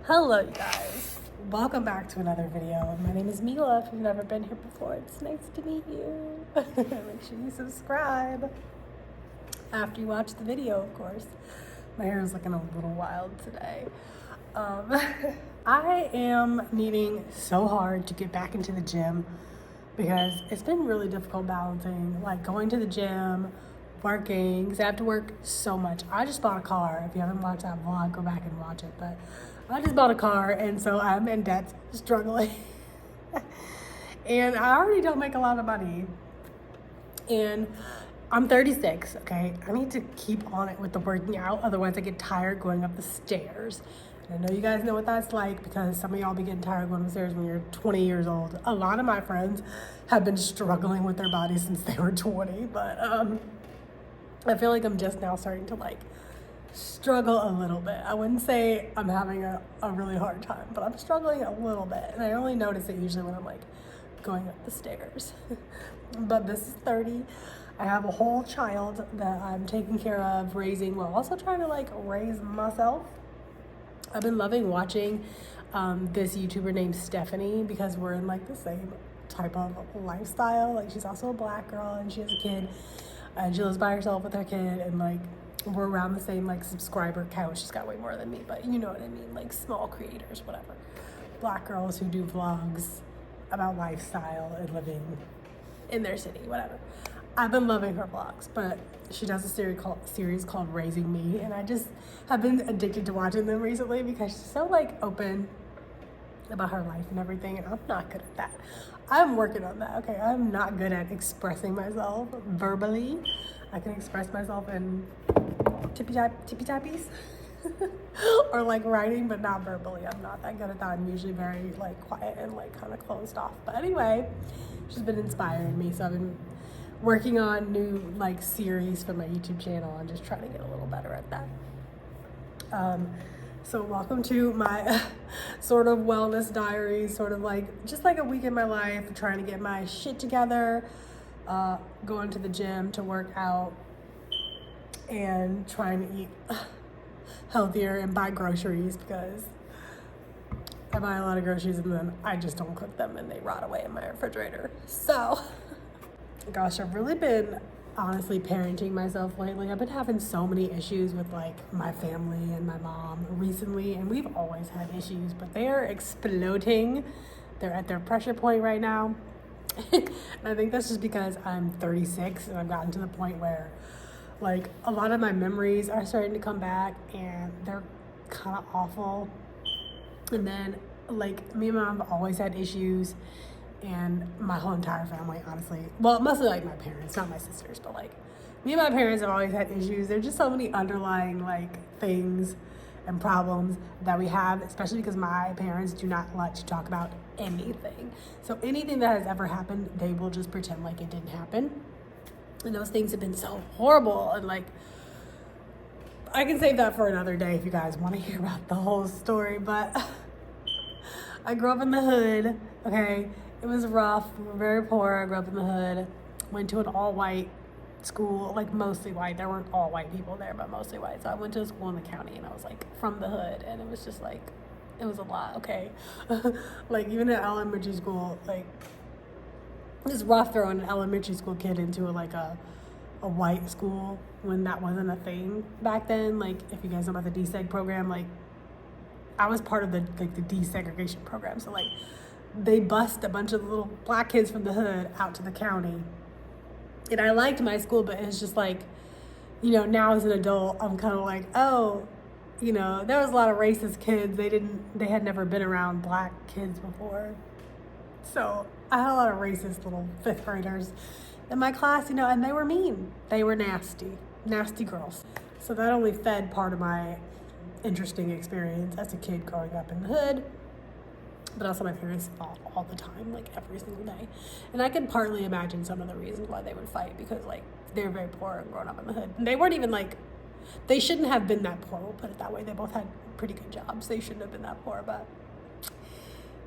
Hello, you guys. Welcome back to another video. My name is Mila. If you've never been here before, it's nice to meet you. Make sure you subscribe after you watch the video, of course. My hair is looking a little wild today. I am needing so hard to get back into the gym because it's been really difficult balancing, like going to the gym, working, because I have to work so much. I just bought a car. If you haven't watched that vlog, go back and watch it. But I just bought a car, and so I'm in debt, struggling. And I already don't make a lot of money. And I'm 36, okay? I need to keep on it with the working out, otherwise I get tired going up the stairs. And I know you guys know what that's like because some of y'all be getting tired going up the stairs when you're 20 years old. A lot of my friends have been struggling with their bodies since they were 20, but I feel like I'm just now starting to struggle a little bit. I wouldn't say I'm having a really hard time, but I'm struggling a little bit. And I only notice it usually when I'm going up the stairs. But this is 30. I have a whole child that I'm taking care of, raising, while also trying to raise myself. I've been loving watching this YouTuber named Stephanie because we're in the same type of lifestyle. She's also a black girl and she has a kid and she lives by herself with her kid, and we're around the same subscriber count. She's got way more than me, but you know what I mean, small creators, whatever. Black girls who do vlogs about lifestyle and living in their city, whatever. I've been loving her vlogs, but she does a series called Raising Me, and I just have been addicted to watching them recently because she's so open about her life and everything, and I'm not good at that. I'm working on that, okay? I'm not good at expressing myself verbally. I can express myself in tippy-tappies or writing, but not verbally. I'm not that good at that. I'm usually very quiet and kind of closed off. But anyway, she's been inspiring me, so I've been working on new series for my YouTube channel and just trying to get a little better at that. So welcome to my sort of wellness diary, sort of just a week in my life, trying to get my shit together, going to the gym to work out, and trying to eat healthier and buy groceries because I buy a lot of groceries and then I just don't cook them and they rot away in my refrigerator. So, gosh, I've really been honestly parenting myself lately. I've been having so many issues with my family and my mom recently, and we've always had issues, but they are exploding. They're at their pressure point right now. And I think that's just because I'm 36 and I've gotten to the point where a lot of my memories are starting to come back and they're kind of awful. And then me and my mom have always had issues, and my whole entire family, honestly, well, mostly my parents, not my sisters, but me and my parents have always had issues. There's just so many underlying things and problems that we have, especially because my parents do not like to talk about anything. So anything that has ever happened, they will just pretend like it didn't happen. And those things have been so horrible. And I can save that for another day if you guys want to hear about the whole story. But I grew up in the hood, okay? It was rough. We were very poor. I grew up in the hood. Went to an all-white school, mostly white. There weren't all white people there, but mostly white. So I went to a school in the county, and I was from the hood, and it was just it was a lot, okay? Even in elementary school, it's rough throwing an elementary school kid into a white school when that wasn't a thing back then. If you guys know about the deseg program, I was part of the desegregation program. So they bust a bunch of little black kids from the hood out to the county. And I liked my school, but it's just now as an adult, I'm kind of oh, there was a lot of racist kids. They had never been around black kids before. So I had a lot of racist little fifth graders in my class, and they were mean. They were nasty girls. So that only fed part of my interesting experience as a kid growing up in the hood. But also my parents fought all the time, every single day. And I can partly imagine some of the reasons why they would fight because they were very poor and growing up in the hood. And they weren't even they shouldn't have been that poor, we'll put it that way. They both had pretty good jobs. They shouldn't have been that poor, but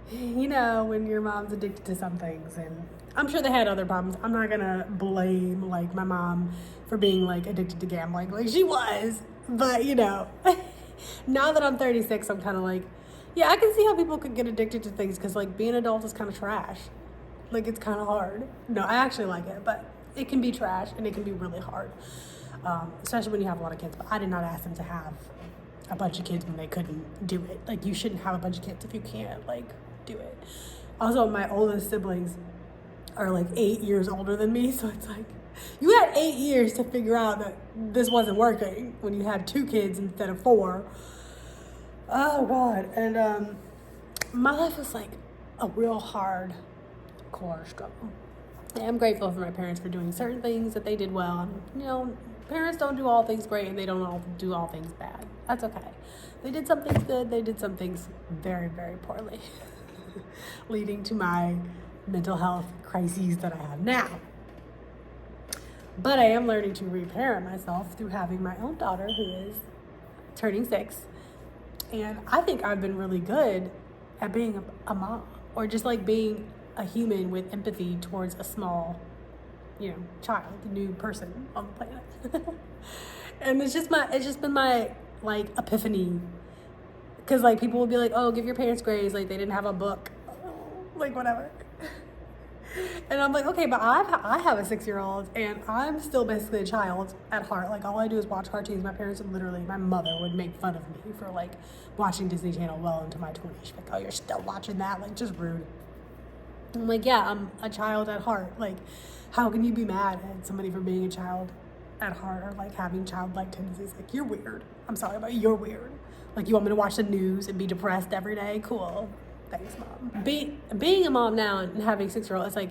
when your mom's addicted to some things, and I'm sure they had other problems. I'm not gonna blame my mom for being addicted to gambling. She was, but now that I'm 36, I'm kind of Yeah, I can see how people could get addicted to things because, like, being an adult is kind of trash. Like, it's kind of hard. No, I actually like it, but it can be trash and it can be really hard, especially when you have a lot of kids. But I did not ask them to have a bunch of kids when they couldn't do it. Like, you shouldn't have a bunch of kids if you can't, like, do it. Also, my oldest siblings are, like, 8 years older than me, so it's like, you had 8 years to figure out that this wasn't working when you had 2 kids instead of 4. Oh, God. And my life was, like, a real hard core struggle. And I'm grateful for my parents for doing certain things that they did well. And, you know, parents don't do all things great and they don't all do all things bad. That's okay. They did some things good. They did some things very, very poorly, leading to my mental health crises that I have now. But I am learning to reparent myself through having my own daughter who is turning 6. And I think I've been really good at being a mom, or just like being a human with empathy towards a small, you know, child, a new person on the planet. And it's just been my, like, epiphany. Because, like, people will be like, oh, give your parents grades, like, they didn't have a book. Like, whatever. And I'm like, okay, but I have a 6-year-old and I'm still basically a child at heart. Like, all I do is watch cartoons. My parents would literally, my mother would make fun of me for, like, watching Disney Channel well into my 20s. She's like, oh, you're still watching that? Like, just rude. I'm like, yeah, I'm a child at heart. Like, how can you be mad at somebody for being a child at heart, or, like, having childlike tendencies? Like, you're weird. I'm sorry, but you're weird. Like, you want me to watch the news and be depressed every day? Cool. Thanks, Mom. Being a mom now and having a 6-year-old, it's like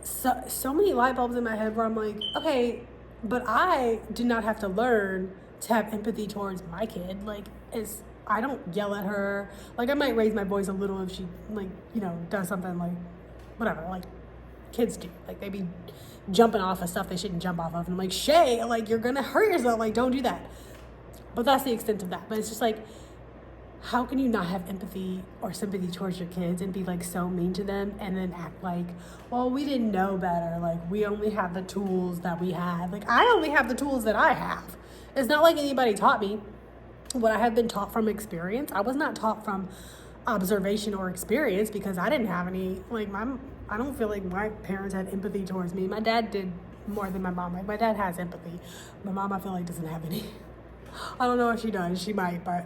so many light bulbs in my head where I'm like, okay, but I did not have to learn to have empathy towards my kid. Like, I don't yell at her. Like, I might raise my voice a little if she, like, you know, does something, like, whatever, like kids do. Like, they be jumping off of stuff they shouldn't jump off of. And I'm like, Shay, like, you're gonna hurt yourself. Like, don't do that. But that's the extent of that. But it's just like, how can you not have empathy or sympathy towards your kids and be, like, so mean to them and then act like, well, we didn't know better. Like, we only have the tools that we had. Like, I only have the tools that I have. It's not like anybody taught me what I have been taught from experience. I was not taught from observation or experience because I didn't have any, like, I don't feel like my parents had empathy towards me. My dad did more than my mom. Like, my dad has empathy. My mom, I feel like, doesn't have any. I don't know if she does. She might, but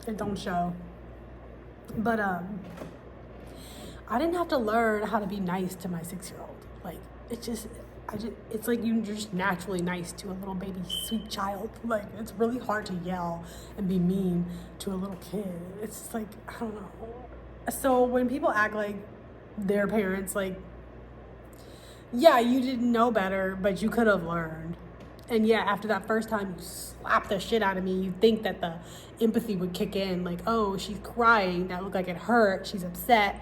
it don't show. But I didn't have to learn how to be nice to my 6-year-old. Like, it's like you're just naturally nice to a little baby sweet child. Like, it's really hard to yell and be mean to a little kid. It's just like, I don't know. So when people act like their parents, like, yeah, you didn't know better, but you could have learned. And yeah, after that first time you slap the shit out of me, you think that the empathy would kick in. Like, oh, she's crying. That looked like it hurt. She's upset.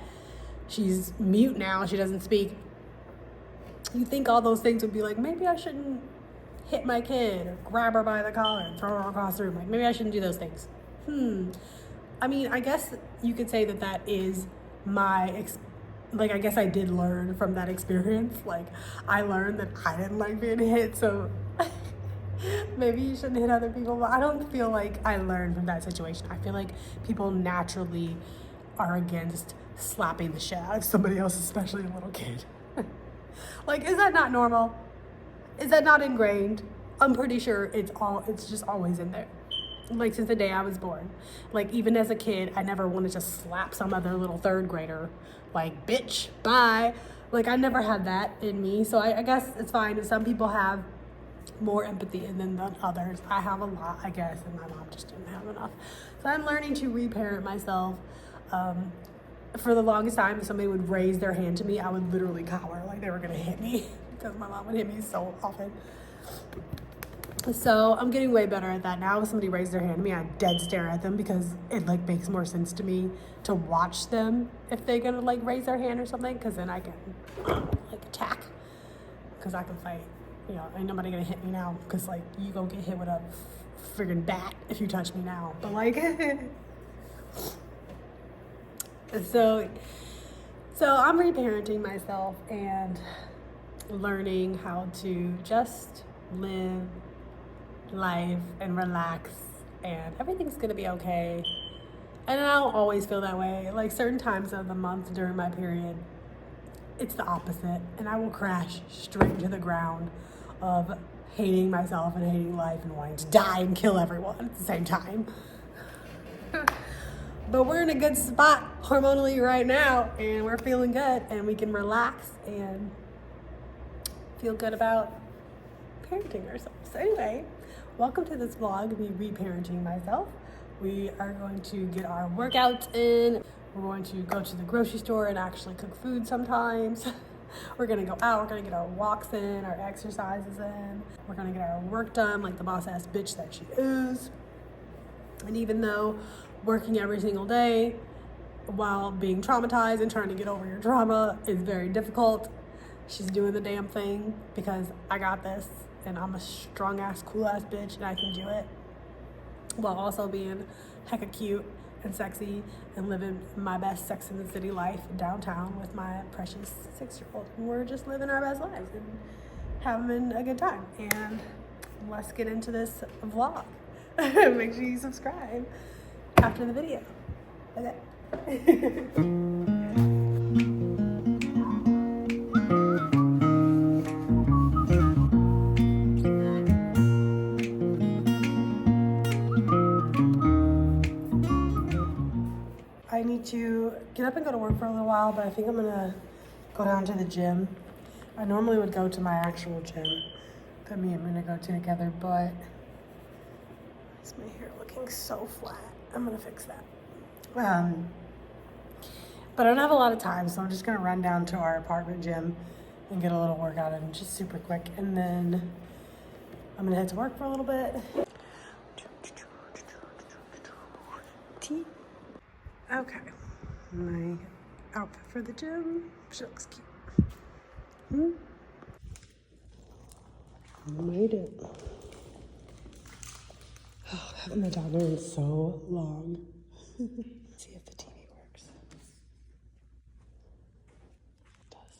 She's mute now. She doesn't speak. You think all those things would be like, maybe I shouldn't hit my kid or grab her by the collar and throw her across the room. Like, maybe I shouldn't do those things. I mean, I guess you could say that is my like, I guess I did learn from that experience. Like, I learned that I didn't like being hit, so maybe you shouldn't hit other people. But I don't feel like I learned from that situation. I feel like people naturally are against slapping the shit out of somebody else, especially a little kid. Like, is that not normal? Is that not ingrained? I'm pretty sure it's just always in there. Like, since the day I was born. Like, even as a kid, I never wanted to slap some other little 3rd grader. Like, bitch, bye. Like, I never had that in me. So I guess it's fine if some people have more empathy than others. I have a lot, I guess, and my mom just didn't have enough. So I'm learning to reparent myself. For the longest time, if somebody would raise their hand to me, I would literally cower like they were gonna hit me because my mom would hit me so often. So I'm getting way better at that now. If somebody raises their hand to me, I dead stare at them because it, like, makes more sense to me to watch them if they're gonna, like, raise their hand or something, because then I can, like, attack, because I can fight. You know, ain't nobody gonna hit me now because, like, you gonna get hit with a friggin' bat if you touch me now. But, like, so I'm reparenting myself and learning how to just live life and relax, and everything's gonna be okay. And I don't always feel that way. Like certain times of the month during my period, it's the opposite. And I will crash straight to the ground of hating myself and hating life and wanting to die and kill everyone at the same time. But we're in a good spot hormonally right now, and we're feeling good, and we can relax and feel good about parenting ourselves. So anyway, welcome to this vlog of me reparenting myself. We are going to get our workouts in. We're going to go to the grocery store and actually cook food sometimes. We're gonna go out, we're gonna get our walks in, our exercises in. We're gonna get our work done like the boss ass bitch that she is. And even though working every single day while being traumatized and trying to get over your trauma is very difficult, she's doing the damn thing because I got this and I'm a strong ass, cool ass bitch and I can do it, while also being hecka cute and sexy and living my best Sex in the City life downtown with my precious 6-year-old. And we're just living our best lives and having a good time. And let's get into this vlog. Make sure you subscribe after the video. Okay. I need to get up and go to work for a little while, but I think I'm gonna go down to the gym. I normally would go to my actual gym that me and Muna go to together, but it's my hair looking so flat. I'm gonna fix that. But I don't have a lot of time, so I'm just gonna run down to our apartment gym and get a little workout in, just super quick, and then I'm gonna head to work for a little bit. Okay, my outfit for the gym. She looks cute. Made it. Oh, I haven't been down there in so long. See if the TV works. It does.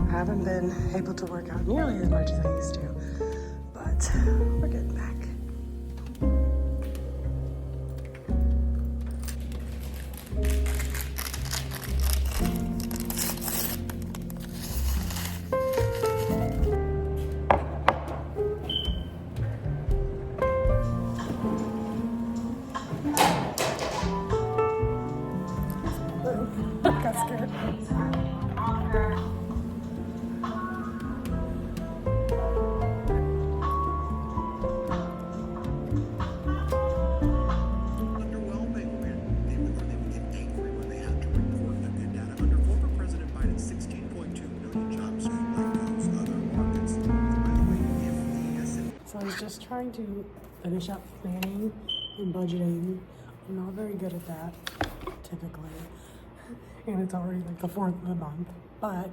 I haven't been able to work out nearly as much as I used to, but we're getting back. Got scared. So I was just trying to finish up planning and budgeting. I'm not very good at that, typically. And it's already like the 4th of the month, but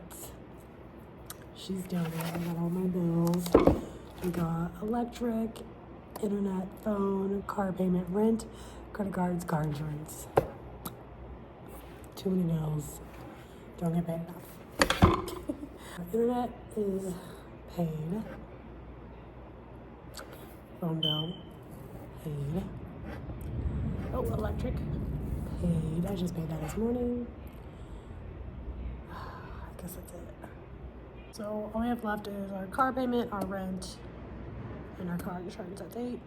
she's doing it. I got all my bills. We got electric, internet, phone, car payment, rent, credit cards, car insurance. Too many bills. Don't get paid enough. Internet is paid. Phone bill, paid. Oh, electric, paid. I just paid that this morning. I guess that's it. So all we have left is our car payment, our rent, and our car insurance. That's $11.50.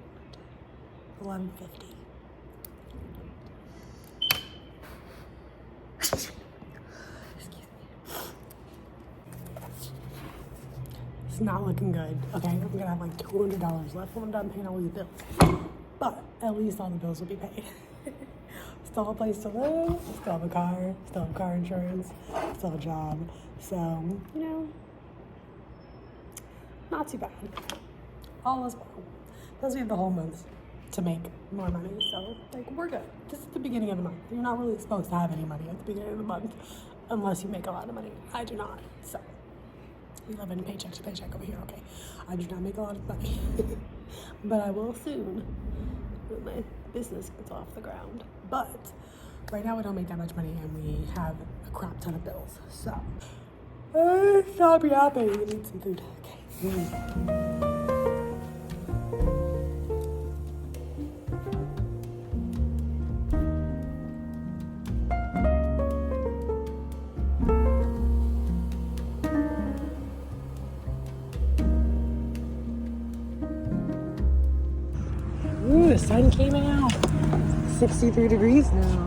It's not looking good. Okay, I'm gonna have like $200 left when I'm done paying all these bills. but at least all the bills will be paid. Still have a place to live, still have a car, still have car insurance, still have a job. So, you know, not too bad. All is well. Plus we have the whole month to make more money. So, like, we're good. This is the beginning of the month. You're not really supposed to have any money at the beginning of the month unless you make a lot of money. I do not. So, we live in paycheck to paycheck over here, okay? I do not make a lot of money. But I will soon when my business gets off the ground. But right now we don't make that much money and we have a crap ton of bills. So, stop yapping. We need some food. Okay. Ooh, the sun came out. 63 degrees now.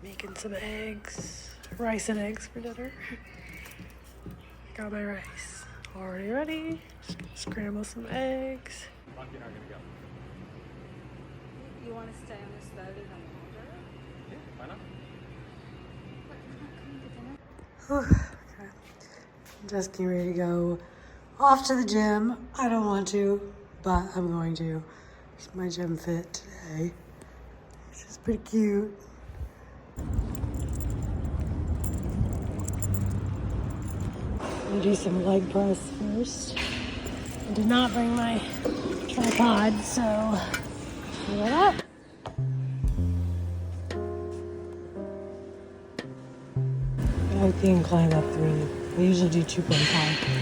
Making some eggs, rice and eggs for dinner. Got my rice already ready. Scramble some eggs. You want to stay on this boat even longer? Yeah, why not? Okay. Just getting ready to go off to the gym. I don't want to, but I'm going to. It's my gym fit today. This is pretty cute. I'm gonna do some leg press first. I did not bring my tripod, so fill it up. I like the incline up 3. I usually do 2.5.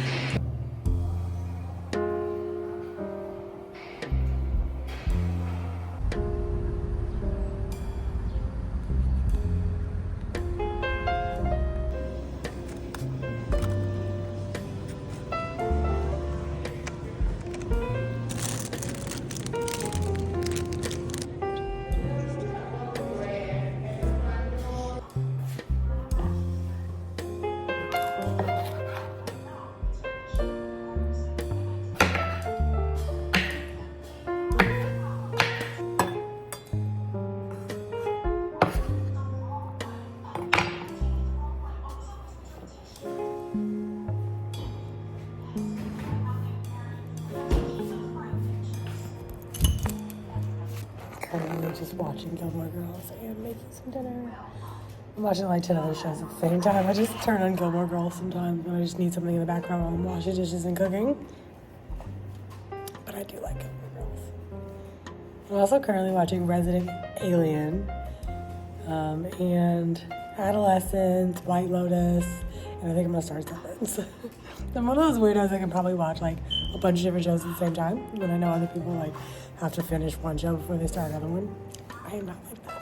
Currently just watching Gilmore Girls and making some dinner. I'm watching like 10 other shows at the same time. I just turn on Gilmore Girls sometimes when I just need something in the background while I'm washing dishes and cooking. But I do like Gilmore Girls. I'm also currently watching Resident Alien and Adolescence, White Lotus, and I think I'm gonna start Severance. I'm one of those weirdos that can probably watch like a bunch of different shows at the same time when I know other people like have to finish one show before they start another one. I am not like that.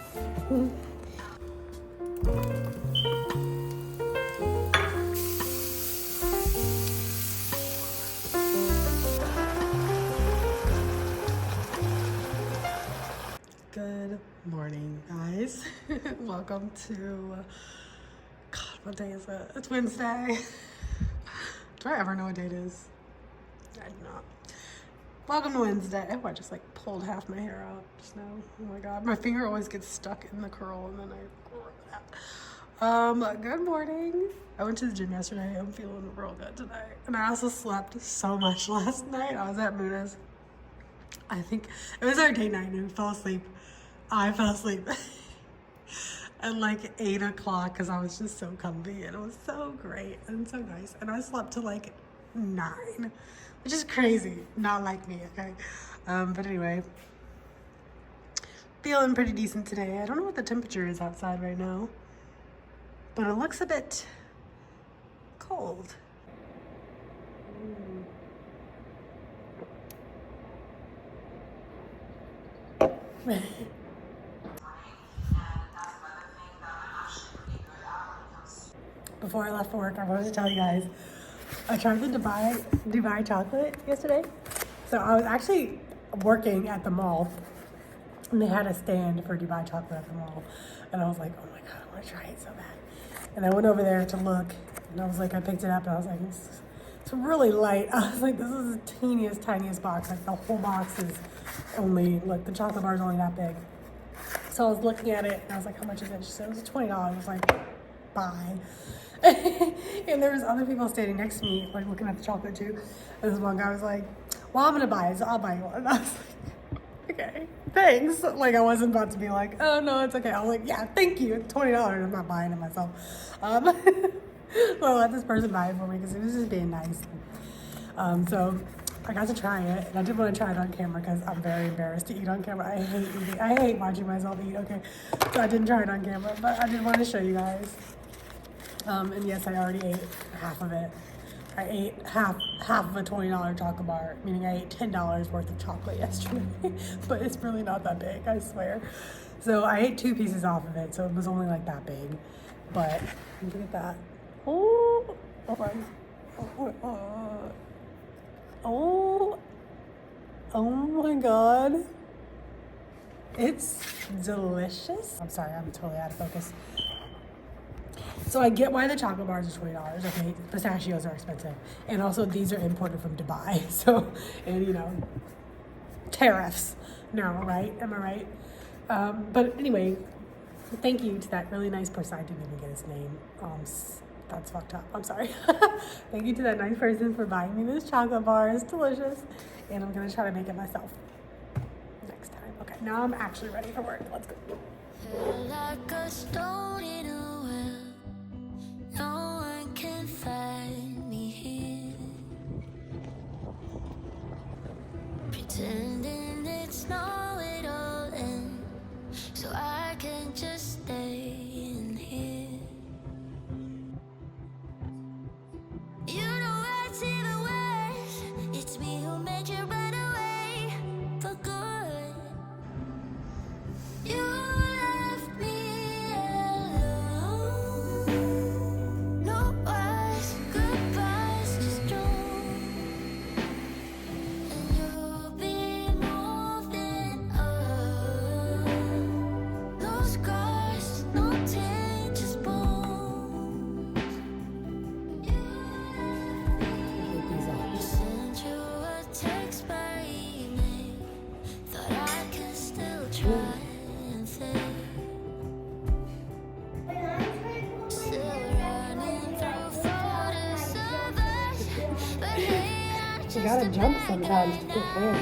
Good morning, guys. Welcome to, God, what day is it? It's Wednesday. Do I ever know what day it is? I do not. Welcome to Wednesday. Oh, I just like pulled half my hair out just now. Oh my God, my finger always gets stuck in the curl and then I curl it out. Good morning. I went to the gym yesterday. I'm feeling real good today. And I also slept so much last night. I was at Muna's. I think it was our date night and we fell asleep. I fell asleep at like 8 o'clock because I was just so comfy and it was so great and so nice. And I slept till like 9, which is crazy. Not like me, okay? But anyway, feeling pretty decent today. I don't know what the temperature is outside right now, but it looks a bit cold. Before I left for work, I wanted to tell you guys, I tried the Dubai chocolate yesterday. So I was actually working at the mall, and they had a stand for Dubai chocolate at the mall. And I was like, oh my God, I want to try it so bad. And I went over there to look, and I was like, I picked it up, and I was like, it's really light. I was like, this is the teeniest, tiniest box. Like the whole box is only, look, the chocolate bar is only that big. So I was looking at it, and I was like, how much is it? She said, it was $20. I was like, bye. And there was other people standing next to me, like looking at the chocolate too. And this one guy was like, well, I'm gonna buy it, so I'll buy you one. And I was like, okay, thanks. Like I wasn't about to be like, oh no, it's okay. I was like, yeah, thank you. It's $20. I'm not buying it myself. So I let this person buy it for me because it was just being nice. So I got to try it, and I didn't want to try it on camera because I'm very embarrassed to eat on camera. I hate eating. I hate watching myself eat. Okay, so I didn't try it on camera, but I did want to show you guys. And yes, I already ate half of it. I ate half of a $20 chocolate bar, meaning I ate $10 worth of chocolate yesterday. But it's really not that big, I swear. So I ate 2 pieces off of it, so it was only like that big. But look at that. Oh, oh my God. It's delicious. I'm sorry, I'm totally out of focus. So I get why the chocolate bars are $20. Okay, pistachios are expensive, and also these are imported from Dubai. So, and you know, tariffs. No, right? Am I right? But anyway, thank you to that really nice person. I didn't even get his name. That's fucked up. I'm sorry. Thank you to that nice person for buying me this chocolate bar. It's delicious, and I'm gonna try to make it myself next time. Okay, now I'm actually ready for work. Let's go. Feel like a stone in a well. No one can find me here, pretending it's not it all ends, so I can just stay in here. You know what's even worse? It's me who made you run away for good. You left me alone. No words, goodbyes, just drawn. And you'll be more than no scars, no taint, just bones. You sent you a text by email. Thought I could still try. You gotta jump sometimes to get there.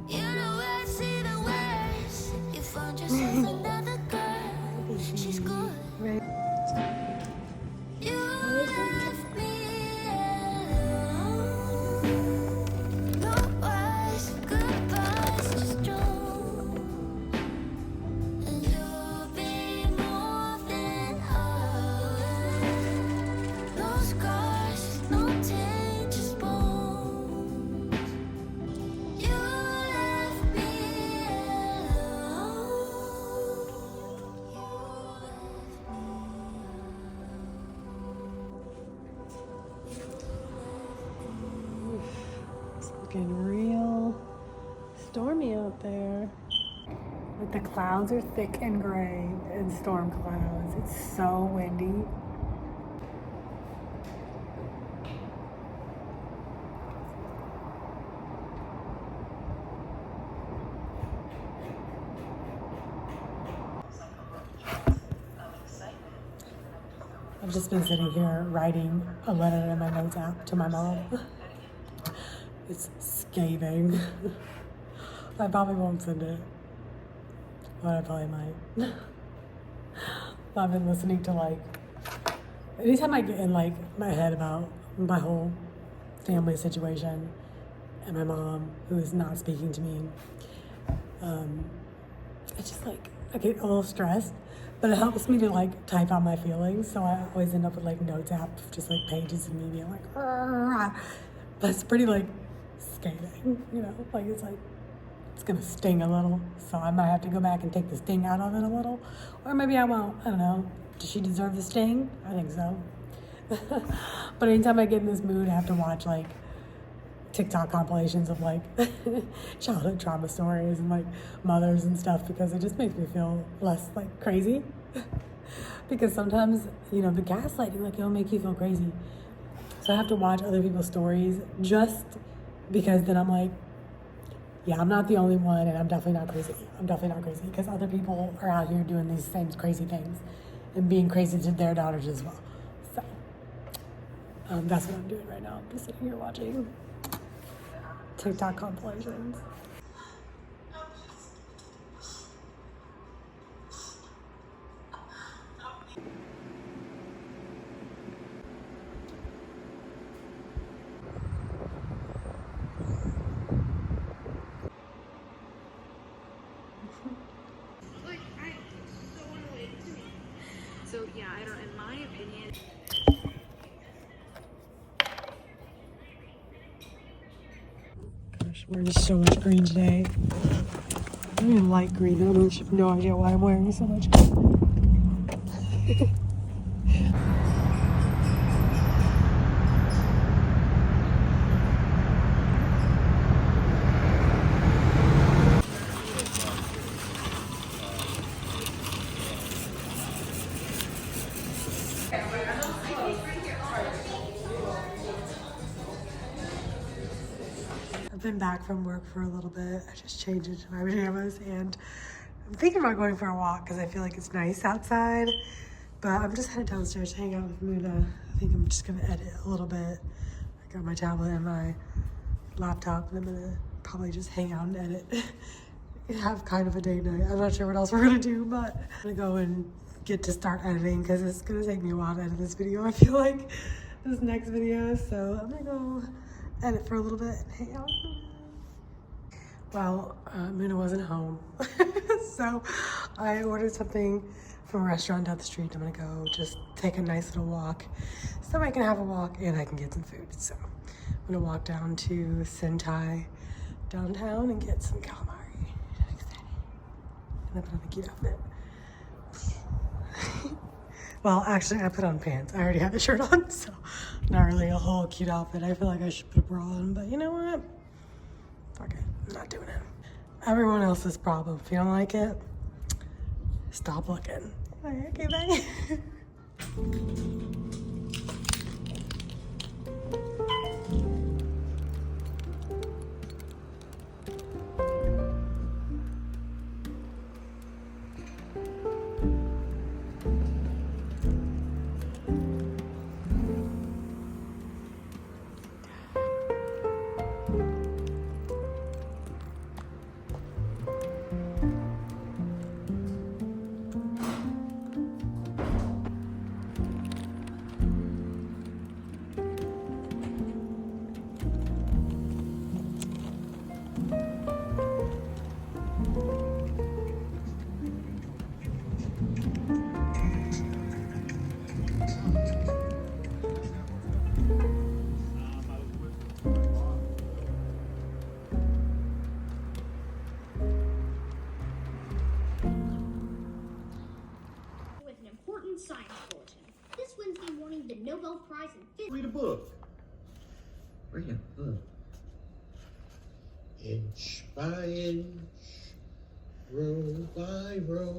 You know what's even worse? You found yourself another girl. She's good. You left me alone. No words, goodbyes, just drawn. And you'll be more than no scars, no taint, just bones. You left me alone. It's looking real stormy out there. Like the clouds are thick and gray and storm clouds. It's so windy. I've just been sitting here writing a letter in my notes app to my mom. It's scathing. I probably won't send it, but I probably might. I've been listening to like anytime I get in like my head about my whole family situation and my mom who is not speaking to me, it's just like I get a little stressed, but it helps me to like type out my feelings. So I always end up with like notes app, just like pages of me being like, but it's pretty like scathing, you know, like it's gonna sting a little. So I might have to go back and take the sting out of it a little, or maybe I won't. I don't know. Does she deserve the sting? I think so. But anytime I get in this mood, I have to watch like TikTok compilations of like childhood trauma stories and like mothers and stuff, because it just makes me feel less like crazy. Because sometimes, you know, the gaslighting, like it'll make you feel crazy. So I have to watch other people's stories just because then I'm like, yeah, I'm not the only one, and I'm definitely not crazy. I'm definitely not crazy, because other people are out here doing these same crazy things and being crazy to their daughters as well. So that's what I'm doing right now. I'm just sitting here watching TikTok compilations. Like, so unrelated to me. So yeah, I don't. In my opinion. Gosh, I'm wearing so much green today. I'm wearing light green. I have no idea why I'm wearing so much green. I've been back from work for a little bit. I just changed into my pajamas and I'm thinking about going for a walk because I feel like it's nice outside. But I'm just headed downstairs to hang out with Muna. I think I'm just gonna edit a little bit. I got my tablet and my laptop and I'm gonna probably just hang out and edit. Have kind of a date night. I'm not sure what else we're gonna do, but I'm gonna go and get to start editing because it's gonna take me a while to edit this video. I feel like this next video, so I'm gonna go edit for a little bit and hang out. Well, Muna wasn't home, so I ordered something from a restaurant down the street. I'm gonna go just take a nice little walk so I can have a walk and I can get some food. So I'm gonna walk down to Sentai downtown and get some calamari. I'm excited. And I put on a cute outfit. Well, actually, I put on pants. I already have the shirt on, so not really a whole cute outfit. I feel like I should put a bra on, but you know what? Fuck it. I'm not doing it. Everyone else's problem. If you don't like it, stop looking. Okay, bye. With an important science bulletin. This Wednesday morning, the Nobel Prize in Physics. Read a book. Read a book. Inch by inch, row by row.